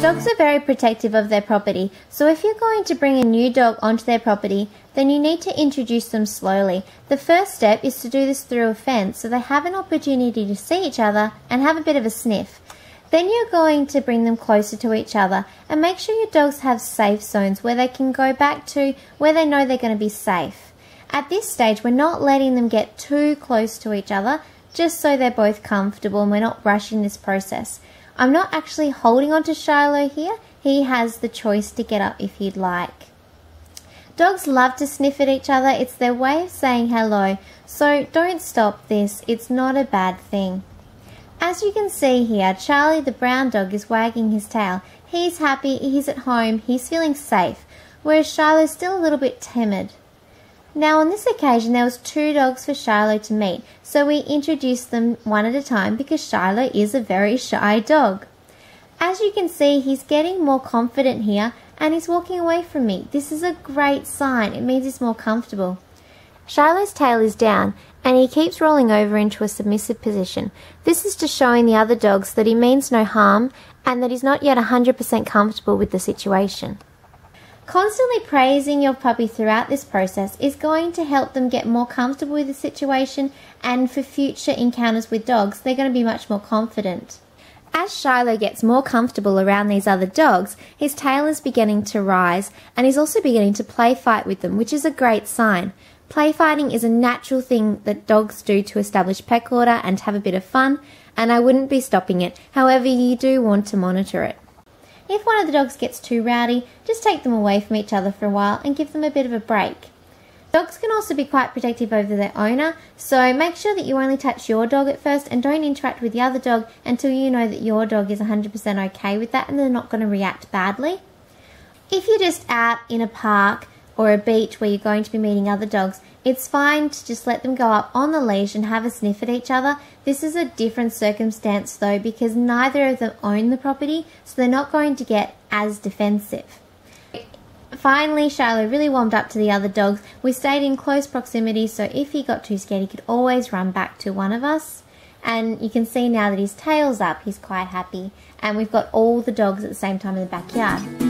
Dogs are very protective of their property, so if you're going to bring a new dog onto their property, then you need to introduce them slowly. The first step is to do this through a fence so they have an opportunity to see each other and have a bit of a sniff. Then you're going to bring them closer to each other and make sure your dogs have safe zones where they can go back to where they know they're going to be safe. At this stage, we're not letting them get too close to each other, just so they're both comfortable and we're not rushing this process. I'm not actually holding on to Shiloh here. He has the choice to get up if he'd like. Dogs love to sniff at each other. It's their way of saying hello, so don't stop this. It's not a bad thing. As you can see here, Charlie the brown dog is wagging his tail. He's happy, he's at home, he's feeling safe, whereas Shiloh's still a little bit timid. Now on this occasion there was 2 dogs for Shiloh to meet, so we introduced them one at a time because Shiloh is a very shy dog. As you can see, he's getting more confident here and he's walking away from me. This is a great sign. It means he's more comfortable. Shiloh's tail is down and he keeps rolling over into a submissive position. This is just showing the other dogs that he means no harm and that he's not yet 100% comfortable with the situation. Constantly praising your puppy throughout this process is going to help them get more comfortable with the situation, and for future encounters with dogs, they're going to be much more confident. As Shiloh gets more comfortable around these other dogs, his tail is beginning to rise and he's also beginning to play fight with them, which is a great sign. Play fighting is a natural thing that dogs do to establish pet order and have a bit of fun, and I wouldn't be stopping it. However, you do want to monitor it. If one of the dogs gets too rowdy, just take them away from each other for a while and give them a bit of a break. Dogs can also be quite protective over their owner, so make sure that you only touch your dog at first and don't interact with the other dog until you know that your dog is 100% okay with that and they're not going to react badly. If you're just out in a park or a beach where you're going to be meeting other dogs, it's fine to just let them go up on the leash and have a sniff at each other. This is a different circumstance though, because neither of them own the property, so they're not going to get as defensive. Finally, Shiloh really warmed up to the other dogs. We stayed in close proximity, so if he got too scared, he could always run back to one of us. And you can see now that his tail's up, he's quite happy. And we've got all the dogs at the same time in the backyard.